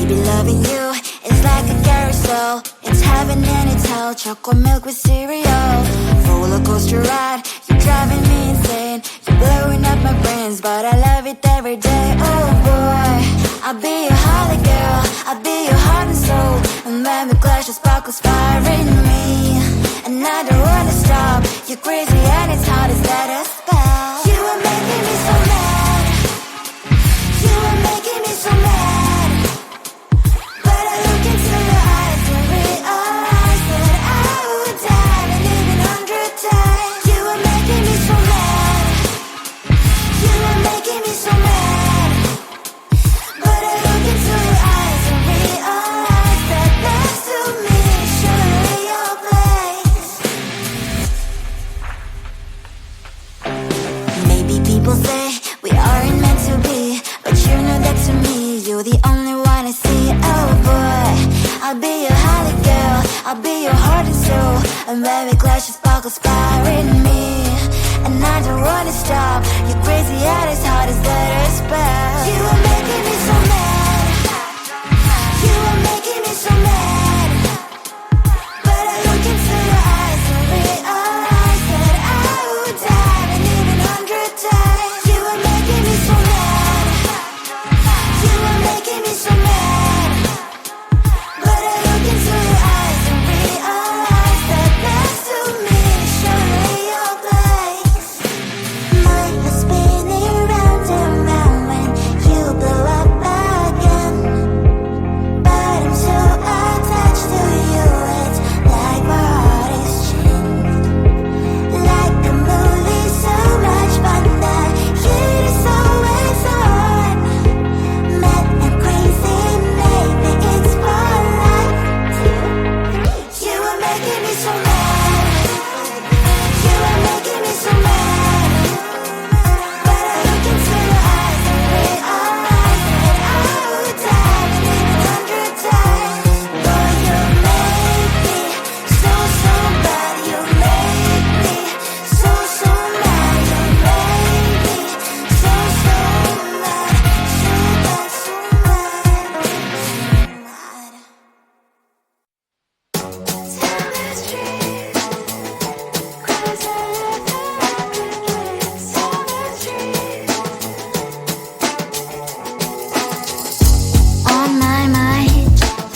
Loving you is like a carousel. It's heaven and it's hell. Chocolate milk with cereal. Roller coaster ride. You're driving me insane. You're blowing up my brains, but I love it every day. Oh boy, I'll be your holly girl. I'll be your heart and soul. And when we clash, the sparkles fire in me. And I don't wanna stop. You're crazy and it's hard as that a spell. You are making me so mad. You are making me so mad.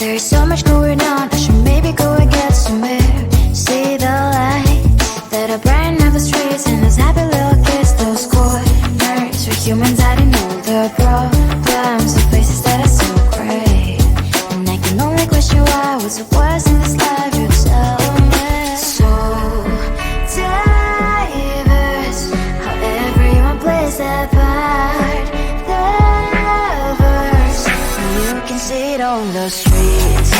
There's so much going on, I should maybe go and get somewhere. See the lights that are brighten up the streets, and those happy little kids, those corners where humans hiding all the problems, the places that are so great. And I can only question why, what's the worst in this life, you tell me. So diverse, how everyone plays their part. The verse, you can see it on the streets.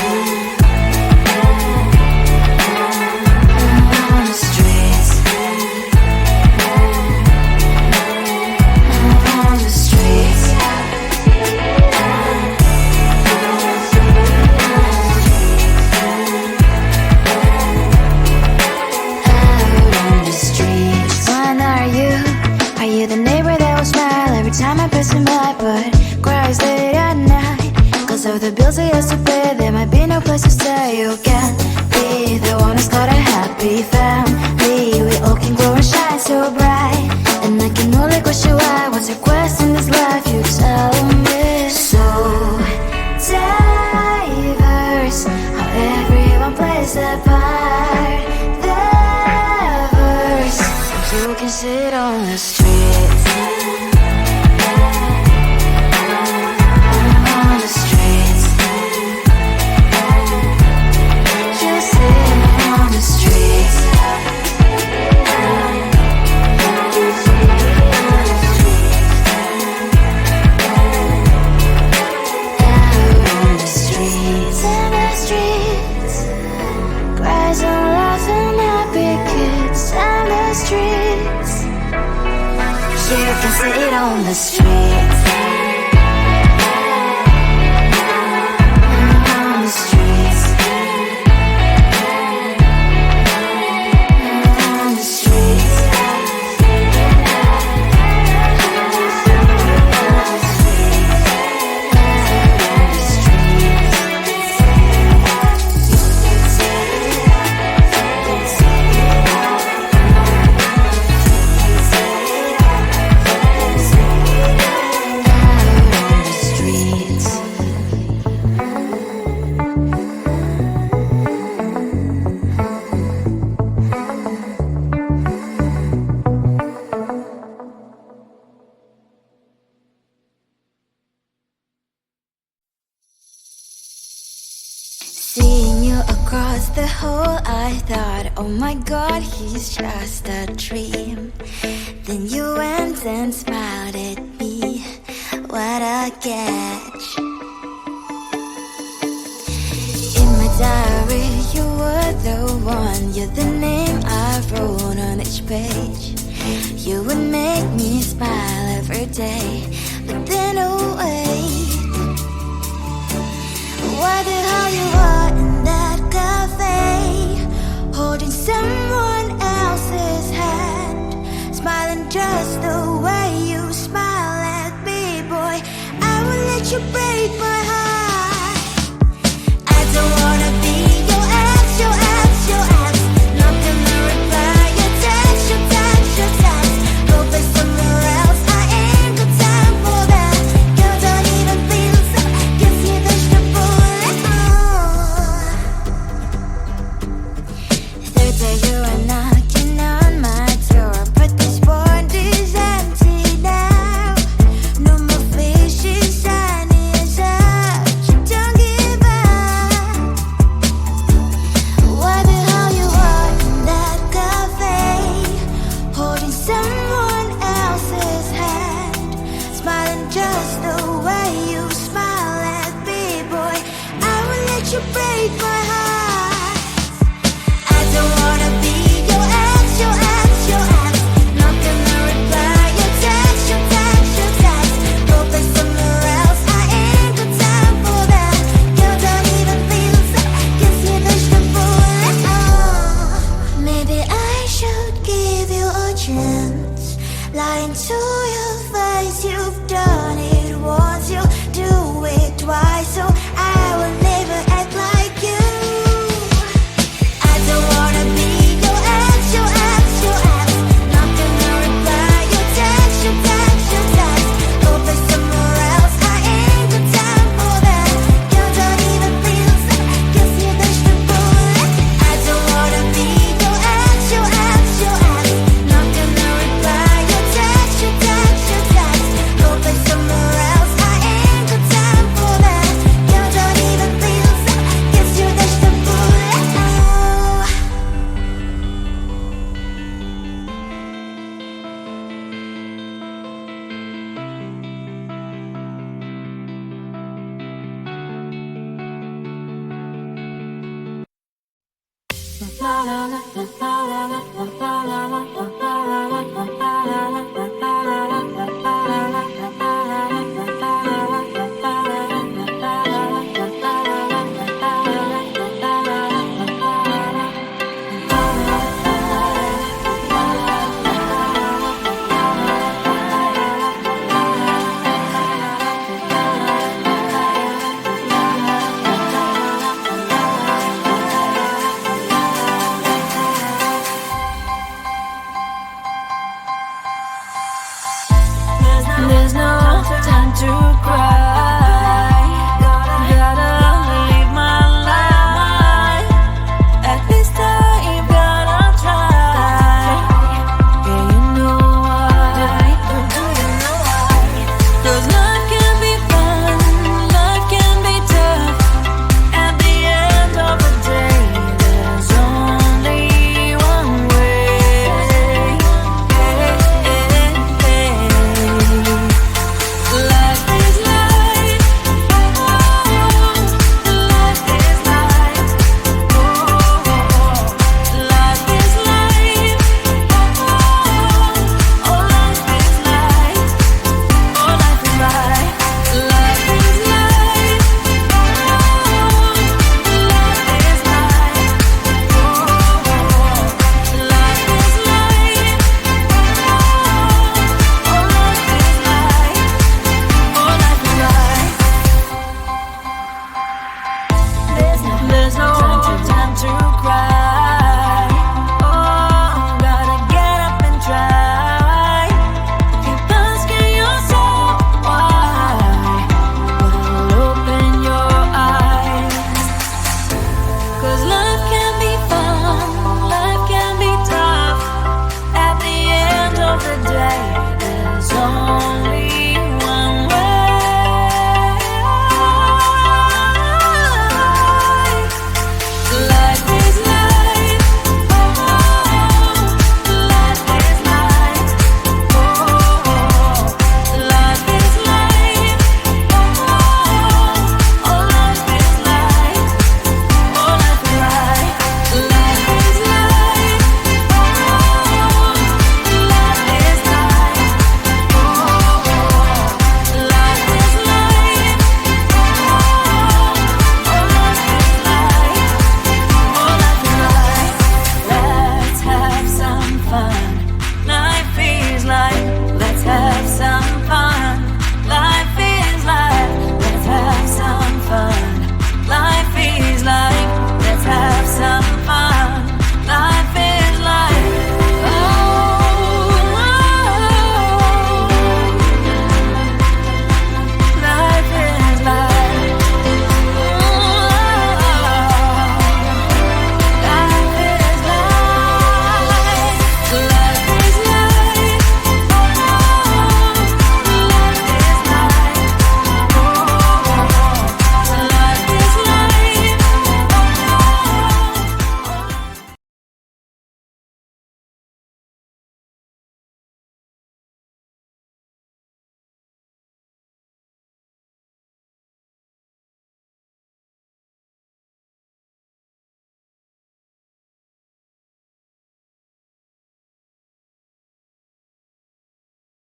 Of the bills I used to pay, there might be no place to stay. You can be the one who's got a happy family. We all can glow and shine so bright, and I can only question why. What's your quest in this life, you tell me. So diverse, how everyone plays their part. The verse, you can sit on the streets. You can sit on the streets. On the streets. On the streets. Seeing you across the hall, I thought, oh my God, he's just a dream. Then you went and smiled at me. What a catch. In my diary, you were the one. You're the name I wrote on each page. You would make me smile every day. But then, oh wait, why the hell you are in that cafe, holding someone else's hand, smiling just the way you smile at me, boy. I will let you break my heart. I don't wanna be your ex, your ex, your ex. Not gonna reply your text, your text, your text. Go play somewhere else, I ain't got time for that. Girl, don't even feel so, gives me vegetable. Third day you are knocking on my door, but this one is empty now. No more fishes, shiny as up. You don't give up. Why the hell you are in that cafe, holding someone else's hand, smiling just the way you smile at me, boy. I will let you break my heart. I don't wanna be your ex, your ex, your ex. Not gonna reply your text, your text, your text. Go play somewhere else, I ain't got time for that. Girl, don't even feel so, gives me vegetable. Maybe I should give you a chance. Lying to your face, you've done it once, you do it twice. So I will never act like There's no time to cry.